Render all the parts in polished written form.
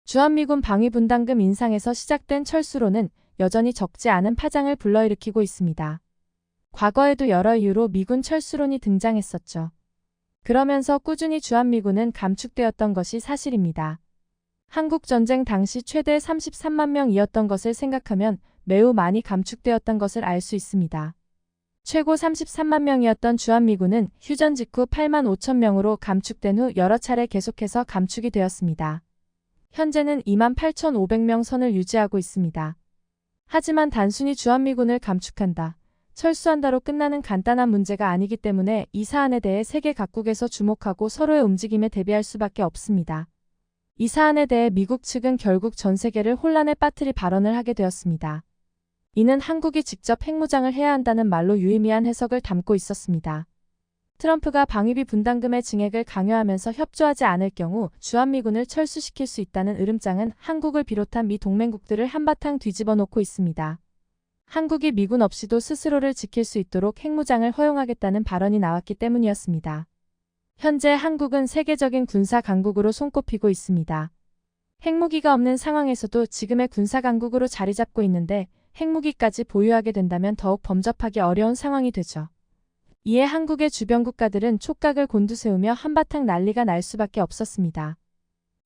주한미군 방위분담금 인상에서 시작된 철수로는 여전히 적지 않은 파장을 불러일으키고 있습니다. 과거에도 여러 이유로 미군 철수론이 등장했었죠. 그러면서 꾸준히 주한미군은 감축되었던 것이 사실입니다. 한국전쟁 당시 최대 33만 명이었던 것을 생각하면 매우 많이 감축되었던 것을 알 수 있습니다. 최고 33만 명이었던 주한미군은 휴전 직후 8만 5천 명으로 감축된 후 여러 차례 계속해서 감축이 되었습니다. 현재는 2만 8,500명 선을 유지하고 있습니다. 하지만 단순히 주한미군을 감축한다, 철수한다로 끝나는 간단한 문제가 아니기 때문에 이 사안에 대해 세계 각국에서 주목하고 서로의 움직임에 대비할 수밖에 없습니다. 이 사안에 대해 미국 측은 결국 전 세계를 혼란에 빠뜨릴 발언을 하게 되었습니다. 이는 한국이 직접 핵무장을 해야 한다는 말로 유의미한 해석을 담고 있었습니다. 트럼프가 방위비 분담금의 증액을 강요하면서 협조하지 않을 경우 주한미군을 철수시킬 수 있다는 으름장은 한국을 비롯한 미 동맹국들을 한바탕 뒤집어 놓고 있습니다. 한국이 미군 없이도 스스로를 지킬 수 있도록 핵무장을 허용하겠다는 발언이 나왔기 때문이었습니다. 현재 한국은 세계적인 군사 강국으로 손꼽히고 있습니다. 핵무기가 없는 상황에서도 지금의 군사 강국으로 자리 잡고 있는데 핵무기까지 보유하게 된다면 더욱 범접하기 어려운 상황이 되죠. 이에 한국의 주변 국가들은 촉각을 곤두세우며 한바탕 난리가 날 수밖에 없었습니다.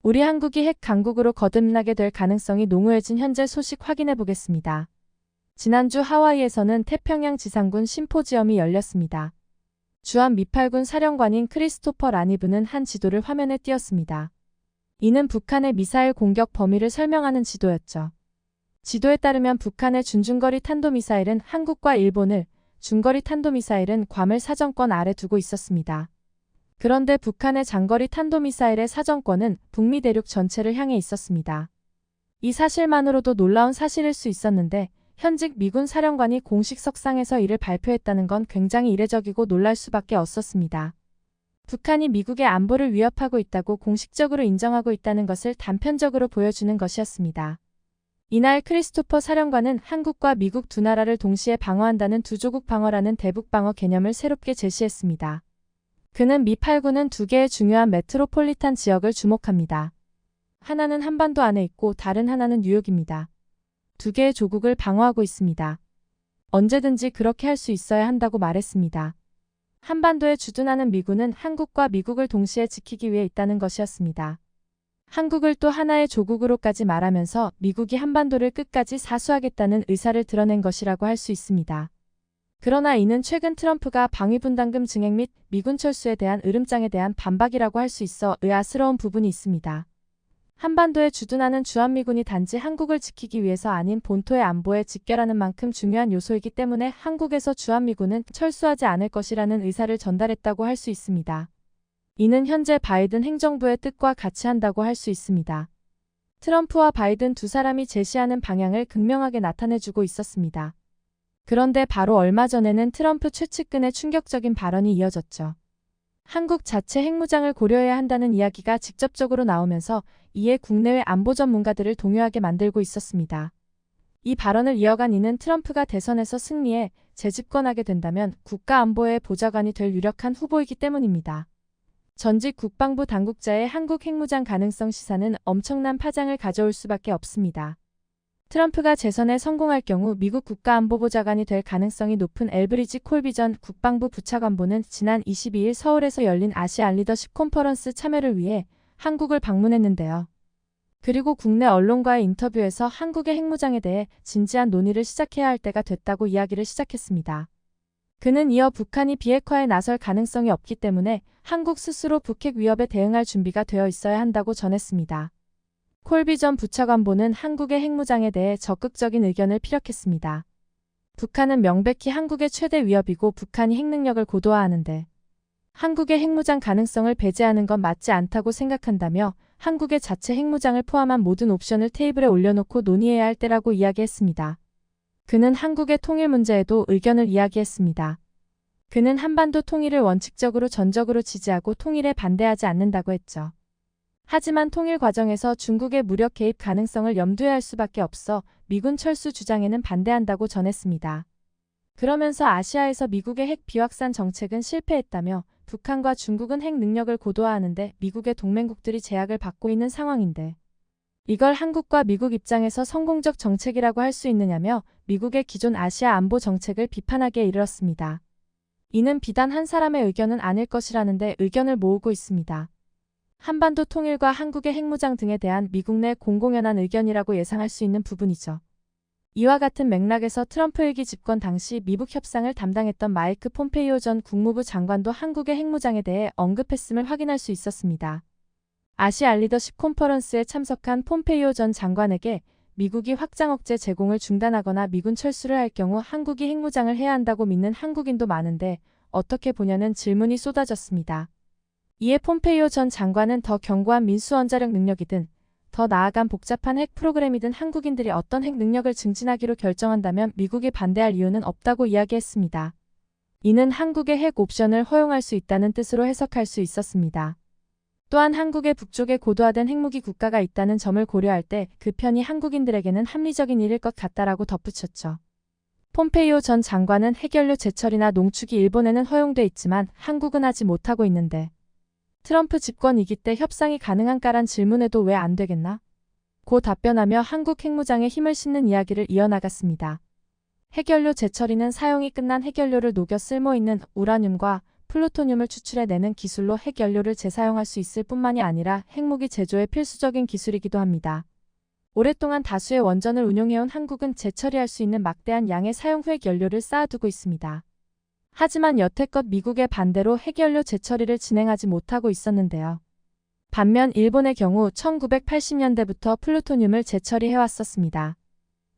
우리 한국이 핵 강국으로 거듭나게 될 가능성이 농후해진 현재 소식 확인해 보겠습니다. 지난주 하와이에서는 태평양 지상군 심포지엄이 열렸습니다. 주한 미8군 사령관인 크리스토퍼 라니브는 한 지도를 화면에 띄웠습니다. 이는 북한의 미사일 공격 범위를 설명하는 지도였죠. 지도에 따르면 북한의 준중거리 탄도미사일은 한국과 일본을, 중거리 탄도미사일은 괌을 사정권 아래 두고 있었습니다. 그런데 북한의 장거리 탄도미사일의 사정권은 북미 대륙 전체를 향해 있었습니다. 이 사실만으로도 놀라운 사실일 수 있었는데 현직 미군 사령관이 공식 석상에서 이를 발표했다는 건 굉장히 이례적이고 놀랄 수밖에 없었습니다. 북한이 미국의 안보를 위협하고 있다고 공식적으로 인정하고 있다는 것을 단편적으로 보여주는 것이었습니다. 이날 크리스토퍼 사령관은 한국과 미국 두 나라를 동시에 방어한다는 두조국 방어라는 대북방어 개념을 새롭게 제시했습니다. 그는 미8군은 두 개의 중요한 메트로폴리탄 지역을 주목합니다. 하나는 한반도 안에 있고 다른 하나는 뉴욕입니다. 두 개의 조국을 방어하고 있습니다. 언제든지 그렇게 할 수 있어야 한다고 말했습니다. 한반도에 주둔하는 미군은 한국과 미국을 동시에 지키기 위해 있다는 것이었습니다. 한국을 또 하나의 조국으로까지 말하면서 미국이 한반도를 끝까지 사수하겠다는 의사를 드러낸 것이라고 할 수 있습니다. 그러나 이는 최근 트럼프가 방위분담금 증액 및 미군 철수에 대한 으름장에 대한 반박이라고 할 수 있어 의아스러운 부분이 있습니다. 한반도에 주둔하는 주한미군이 단지 한국을 지키기 위해서 아닌 본토의 안보에 직결하는 만큼 중요한 요소이기 때문에 한국에서 주한미군은 철수하지 않을 것이라는 의사를 전달했다고 할 수 있습니다. 이는 현재 바이든 행정부의 뜻과 같이한다고 할 수 있습니다. 트럼프와 바이든 두 사람이 제시하는 방향을 극명하게 나타내주고 있었습니다. 그런데 바로 얼마 전에는 트럼프 최측근의 충격적인 발언이 이어졌죠. 한국 자체 핵무장을 고려해야 한다는 이야기가 직접적으로 나오면서 이에 국내외 안보 전문가들을 동요하게 만들고 있었습니다. 이 발언을 이어간 이는 트럼프가 대선에서 승리해 재집권하게 된다면 국가안보의 보좌관이 될 유력한 후보이기 때문입니다. 전직 국방부 당국자의 한국 핵무장 가능성 시사는 엄청난 파장을 가져올 수밖에 없습니다. 트럼프가 재선에 성공할 경우 미국 국가안보보좌관이 될 가능성이 높은 엘브리지 콜비 전 국방부 부차관보는 지난 22일 서울에서 열린 아시안 리더십 컨퍼런스 참여를 위해 한국을 방문했는데요. 그리고 국내 언론과의 인터뷰에서 한국의 핵무장에 대해 진지한 논의를 시작해야 할 때가 됐다고 이야기를 시작했습니다. 그는 이어 북한이 비핵화에 나설 가능성이 없기 때문에 한국 스스로 북핵 위협에 대응할 준비가 되어 있어야 한다고 전했습니다. 콜비 전 부차관보는 한국의 핵무장에 대해 적극적인 의견을 피력했습니다. 북한은 명백히 한국의 최대 위협이고 북한이 핵능력을 고도화하는데 한국의 핵무장 가능성을 배제하는 건 맞지 않다고 생각한다며 한국의 자체 핵무장을 포함한 모든 옵션을 테이블에 올려놓고 논의해야 할 때라고 이야기했습니다. 그는 한국의 통일 문제에도 의견을 이야기했습니다. 그는 한반도 통일을 원칙적으로 전적으로 지지하고 통일에 반대하지 않는다고 했죠. 하지만 통일 과정에서 중국의 무력 개입 가능성을 염두에 할 수밖에 없어 미군 철수 주장에는 반대한다고 전했습니다. 그러면서 아시아에서 미국의 핵 비확산 정책은 실패했다며 북한과 중국은 핵 능력을 고도화하는데 미국의 동맹국들이 제약을 받고 있는 상황인데 이걸 한국과 미국 입장에서 성공적 정책이라고 할 수 있느냐며 미국의 기존 아시아 안보 정책을 비판하기에 이르렀습니다. 이는 비단 한 사람의 의견은 아닐 것이라는데 의견을 모으고 있습니다. 한반도 통일과 한국의 핵무장 등에 대한 미국 내 공공연한 의견이라고 예상할 수 있는 부분이죠. 이와 같은 맥락에서 트럼프 일기 집권 당시 미북 협상을 담당했던 마이크 폼페이오 전 국무부 장관도 한국의 핵무장에 대해 언급했음을 확인할 수 있었습니다. 아시아 리더십 컨퍼런스에 참석한 폼페이오 전 장관에게 미국이 확장 억제 제공을 중단하거나 미군 철수를 할 경우 한국이 핵무장을 해야 한다고 믿는 한국인도 많은데 어떻게 보냐는 질문이 쏟아졌습니다. 이에 폼페이오 전 장관은 더 견고한 민수원자력 능력이든 더 나아간 복잡한 핵 프로그램이든 한국인들이 어떤 핵 능력을 증진하기로 결정한다면 미국이 반대할 이유는 없다고 이야기했습니다. 이는 한국의 핵 옵션을 허용할 수 있다는 뜻으로 해석할 수 있었습니다. 또한 한국의 북쪽에 고도화된 핵무기 국가가 있다는 점을 고려할 때 그 편이 한국인들에게는 합리적인 일일 것 같다라고 덧붙였죠. 폼페이오 전 장관은 핵연료 제철이나 농축이 일본에는 허용돼 있지만 한국은 하지 못하고 있는데 트럼프 집권 2기 때 협상이 가능한가란 질문에도 왜 안 되겠나? 고 답변하며 한국 핵무장에 힘을 싣는 이야기를 이어나갔습니다. 핵연료 제철이는 사용이 끝난 핵연료를 녹여 쓸모있는 우라늄과 플루토늄을 추출해내는 기술로 핵연료를 재사용할 수 있을 뿐만이 아니라 핵무기 제조에 필수적인 기술이기도 합니다. 오랫동안 다수의 원전을 운용해온 한국은 재처리할 수 있는 막대한 양의 사용 후 핵연료를 쌓아두고 있습니다. 하지만 여태껏 미국의 반대로 핵연료 재처리를 진행하지 못하고 있었는데요. 반면 일본의 경우 1980년대부터 플루토늄을 재처리해왔었습니다.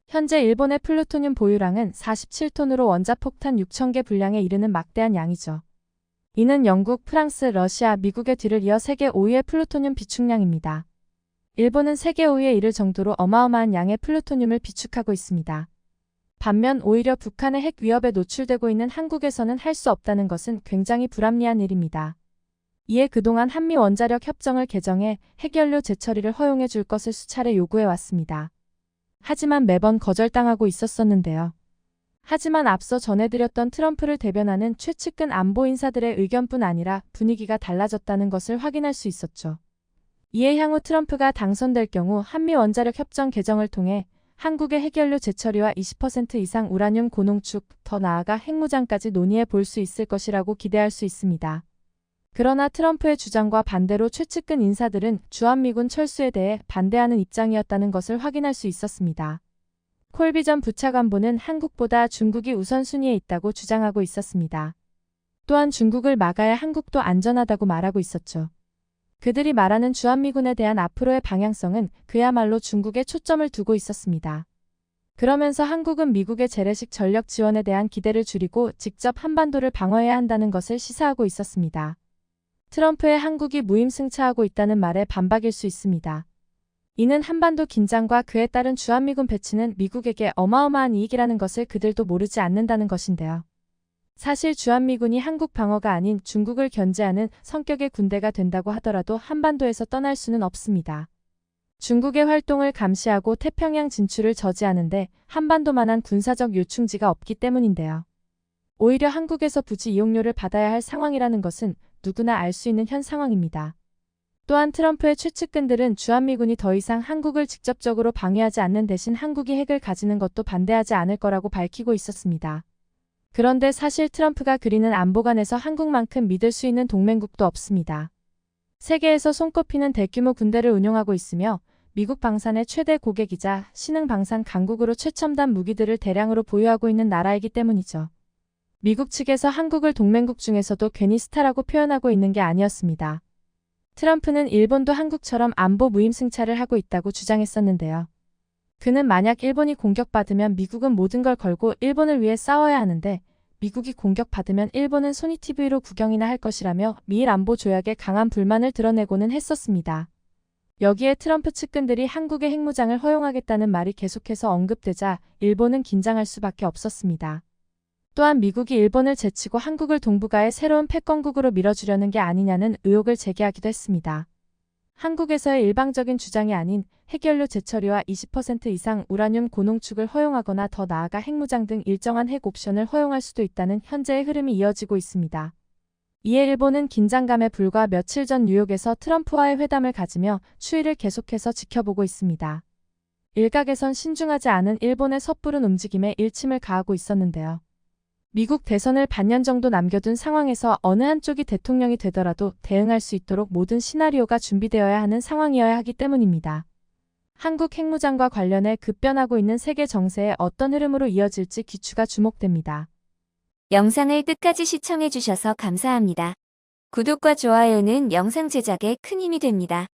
현재 일본의 플루토늄 보유량은 47톤으로 원자폭탄 6,000개 분량에 이르는 막대한 양이죠. 이는 영국, 프랑스, 러시아, 미국의 뒤를 이어 세계 5위의 플루토늄 비축량입니다. 일본은 세계 5위에 이를 정도로 어마어마한 양의 플루토늄을 비축하고 있습니다. 반면 오히려 북한의 핵 위협에 노출되고 있는 한국에서는 할 수 없다는 것은 굉장히 불합리한 일입니다. 이에 그동안 한미 원자력 협정을 개정해 핵연료 재처리를 허용해 줄 것을 수차례 요구해 왔습니다. 하지만 매번 거절당하고 있었었는데요. 하지만 앞서 전해드렸던 트럼프를 대변하는 최측근 안보 인사들의 의견뿐 아니라 분위기가 달라졌다는 것을 확인할 수 있었죠. 이에 향후 트럼프가 당선될 경우 한미 원자력 협정 개정을 통해 한국의 핵연료 재처리와 20% 이상 우라늄 고농축, 더 나아가 핵무장까지 논의해 볼 수 있을 것이라고 기대할 수 있습니다. 그러나 트럼프의 주장과 반대로 최측근 인사들은 주한미군 철수에 대해 반대하는 입장이었다는 것을 확인할 수 있었습니다. 콜비 전 부차관보는 한국보다 중국이 우선순위에 있다고 주장하고 있었습니다. 또한 중국을 막아야 한국도 안전하다고 말하고 있었죠. 그들이 말하는 주한미군에 대한 앞으로의 방향성은 그야말로 중국에 초점을 두고 있었습니다. 그러면서 한국은 미국의 재래식 전력 지원에 대한 기대를 줄이고 직접 한반도를 방어해야 한다는 것을 시사하고 있었습니다. 트럼프의 한국이 무임승차하고 있다는 말에 반박일 수 있습니다. 이는 한반도 긴장과 그에 따른 주한미군 배치는 미국에게 어마어마한 이익이라는 것을 그들도 모르지 않는다는 것인데요. 사실 주한미군이 한국 방어가 아닌 중국을 견제하는 성격의 군대가 된다고 하더라도 한반도에서 떠날 수는 없습니다. 중국의 활동을 감시하고 태평양 진출을 저지하는데 한반도만한 군사적 요충지가 없기 때문인데요. 오히려 한국에서 부지 이용료를 받아야 할 상황이라는 것은 누구나 알 수 있는 현 상황입니다. 또한 트럼프의 최측근들은 주한미군이 더 이상 한국을 직접적으로 방해하지 않는 대신 한국이 핵을 가지는 것도 반대하지 않을 거라고 밝히고 있었습니다. 그런데 사실 트럼프가 그리는 안보관에서 한국만큼 믿을 수 있는 동맹국도 없습니다. 세계에서 손꼽히는 대규모 군대를 운용하고 있으며 미국 방산의 최대 고객이자 신흥 방산 강국으로 최첨단 무기들을 대량으로 보유하고 있는 나라이기 때문이죠. 미국 측에서 한국을 동맹국 중에서도 괜히 스타라고 표현하고 있는 게 아니었습니다. 트럼프는 일본도 한국처럼 안보 무임승차를 하고 있다고 주장했었는데요. 그는 만약 일본이 공격받으면 미국은 모든 걸 걸고 일본을 위해 싸워야 하는데 미국이 공격받으면 일본은 소니 TV로 구경이나 할 것이라며 미일 안보 조약에 강한 불만을 드러내고는 했었습니다. 여기에 트럼프 측근들이 한국의 핵무장을 허용하겠다는 말이 계속해서 언급되자 일본은 긴장할 수밖에 없었습니다. 또한 미국이 일본을 제치고 한국을 동북아의 새로운 패권국으로 밀어주려는 게 아니냐는 의혹을 제기하기도 했습니다. 한국에서의 일방적인 주장이 아닌 핵연료 재처리와 20% 이상 우라늄 고농축을 허용하거나 더 나아가 핵무장 등 일정한 핵 옵션을 허용할 수도 있다는 현재의 흐름이 이어지고 있습니다. 이에 일본은 긴장감에 불과 며칠 전 뉴욕에서 트럼프와의 회담을 가지며 추이를 계속해서 지켜보고 있습니다. 일각에선 신중하지 않은 일본의 섣부른 움직임에 일침을 가하고 있었는데요. 미국 대선을 반년 정도 남겨둔 상황에서 어느 한쪽이 대통령이 되더라도 대응할 수 있도록 모든 시나리오가 준비되어야 하는 상황이어야 하기 때문입니다. 한국 핵무장과 관련해 급변하고 있는 세계 정세에 어떤 흐름으로 이어질지 귀추가 주목됩니다. 영상을 끝까지 시청해주셔서 감사합니다. 구독과 좋아요는 영상 제작에 큰 힘이 됩니다.